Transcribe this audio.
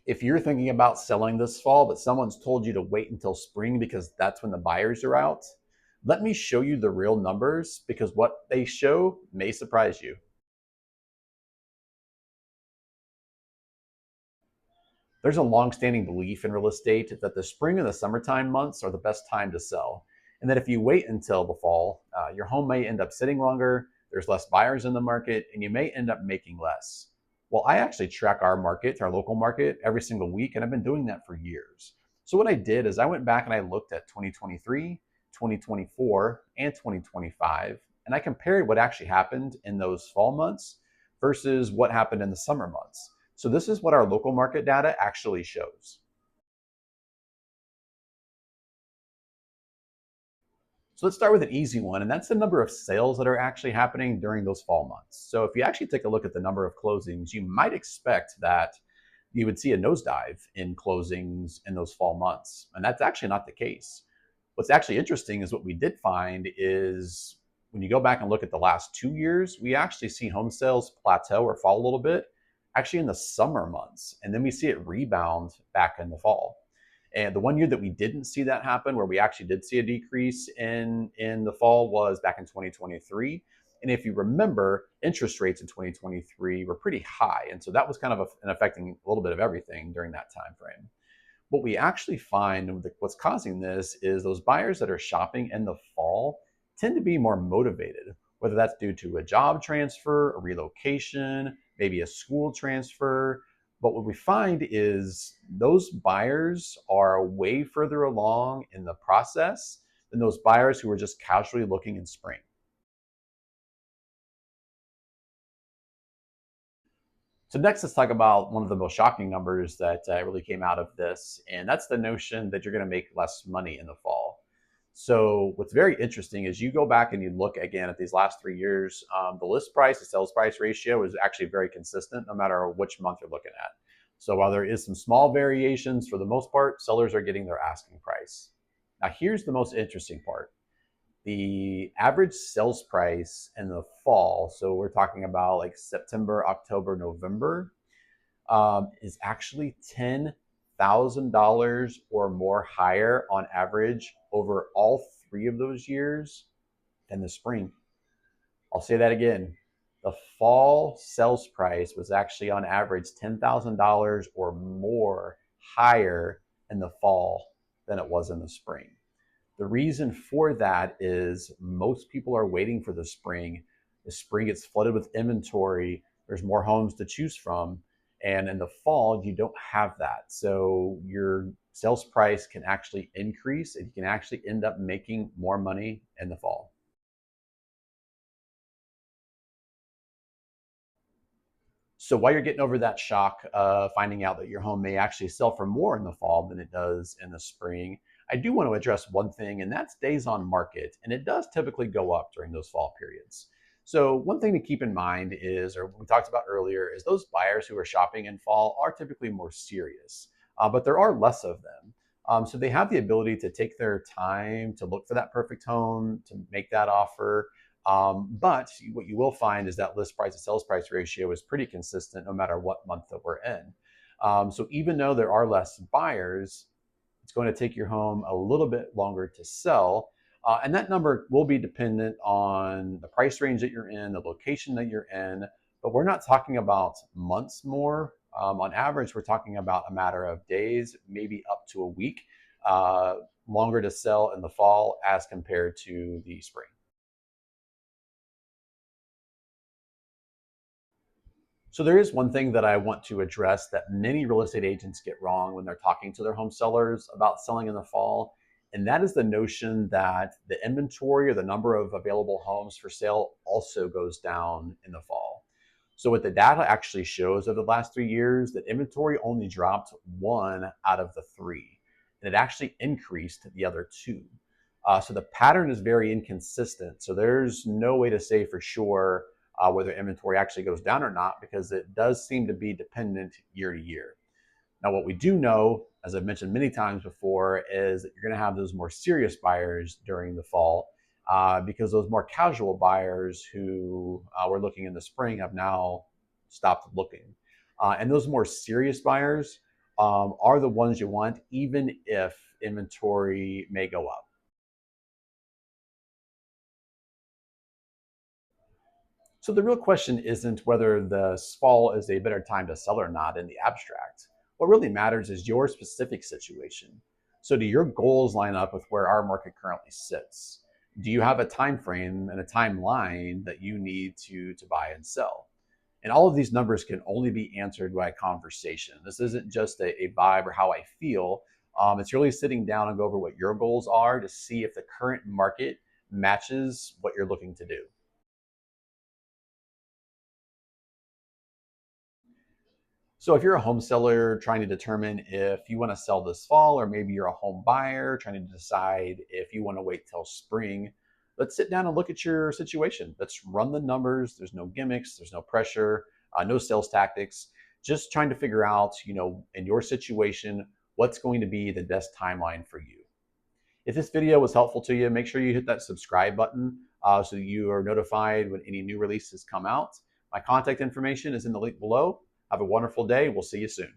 If you're thinking about selling this fall, but someone's told you to wait until spring because that's when the buyers are out, let me show you the real numbers because what they show may surprise you. There's a long-standing belief in real estate that the spring and the summertime months are the best time to sell, and that if you wait until the fall, your home may end up sitting longer, there's less buyers in the market, and you may end up making less. Well, I actually track our market, our local market, every single week, and I've been doing that for years. So what I did is I went back and I looked at 2023, 2024, and 2025, and I compared what actually happened in those fall months versus what happened in the summer months. So this is what our local market data actually shows. So let's start with an easy one, and that's the number of sales that are actually happening during those fall months. So if you actually take a look at the number of closings, you might expect that you would see a nosedive in closings in those fall months. And that's actually not the case. What's actually interesting is what we did find is when you go back and look at the last 2 years, we actually see home sales plateau or fall a little bit actually in the summer months. And then we see it rebound back in the fall. And the one year that we didn't see that happen, where we actually did see a decrease in the fall, was back in 2023. And if you remember, interest rates in 2023 were pretty high, and so that was kind of an affecting a little bit of everything during that time frame. What we actually find what's causing this is those buyers that are shopping in the fall tend to be more motivated, whether that's due to a job transfer, a relocation, maybe a school transfer. But what we find is those buyers are way further along in the process than those buyers who are just casually looking in spring. So next, let's talk about one of the most shocking numbers that really came out of this, and that's the notion that you're going to make less money in the fall. So what's very interesting is you go back and you look again at these last 3 years, the list price to sales price ratio is actually very consistent no matter which month you're looking at. So while there is some small variations, for the most part, sellers are getting their asking price. Now here's the most interesting part. The average sales price in the fall, so we're talking about like September, October, November, is actually $10,000 or more higher on average over all 3 of those years than the spring. I'll say that again. The fall sales price was actually on average $10,000 or more higher in the fall than it was in the spring. The reason for that is most people are waiting for the spring. The spring gets flooded with inventory. There's more homes to choose from. And in the fall, you don't have that. So your sales price can actually increase and you can actually end up making more money in the fall. So while you're getting over that shock of finding out that your home may actually sell for more in the fall than it does in the spring, I do want to address one thing, and that's days on market. And it does typically go up during those fall periods. So one thing to keep in mind is, or we talked about earlier, is those buyers who are shopping in fall are typically more serious, but there are less of them. So they have the ability to take their time to look for that perfect home, to make that offer, but what you will find is that list price to sales price ratio is pretty consistent no matter what month that we're in. So even though there are less buyers, it's going to take your home a little bit longer to sell. And that number will be dependent on the price range that you're in, the location that you're in, but we're not talking about months more. On average, we're talking about a matter of days, maybe up to a week, longer to sell in the fall as compared to the spring. So there is one thing that I want to address that many real estate agents get wrong when they're talking to their home sellers about selling in the fall. And that is the notion that the inventory or the number of available homes for sale also goes down in the fall. So what the data actually shows over the last 3 years, that inventory only dropped one out of the three, and it actually increased the other two. So the pattern is very inconsistent. So there's no way to say for sure whether inventory actually goes down or not, because it does seem to be dependent year to year. Now, what we do know, as I've mentioned many times before, is that you're going to have those more serious buyers during the fall, because those more casual buyers who were looking in the spring have now stopped looking. And those more serious buyers are the ones you want, even if inventory may go up. So the real question isn't whether this fall is a better time to sell or not in the abstract. What really matters is your specific situation. So do your goals line up with where our market currently sits? Do you have a time frame and a timeline that you need to buy and sell? And all of these numbers can only be answered by a conversation. This isn't just a vibe or how I feel. It's really sitting down and go over what your goals are to see if the current market matches what you're looking to do. So if you're a home seller trying to determine if you want to sell this fall, or maybe you're a home buyer trying to decide if you want to wait till spring, let's sit down and look at your situation. Let's run the numbers. There's no gimmicks, there's no pressure, no sales tactics. Just trying to figure out, in your situation, what's going to be the best timeline for you. If this video was helpful to you, make sure you hit that subscribe button so you are notified when any new releases come out. My contact information is in the link below. Have a wonderful day. We'll see you soon.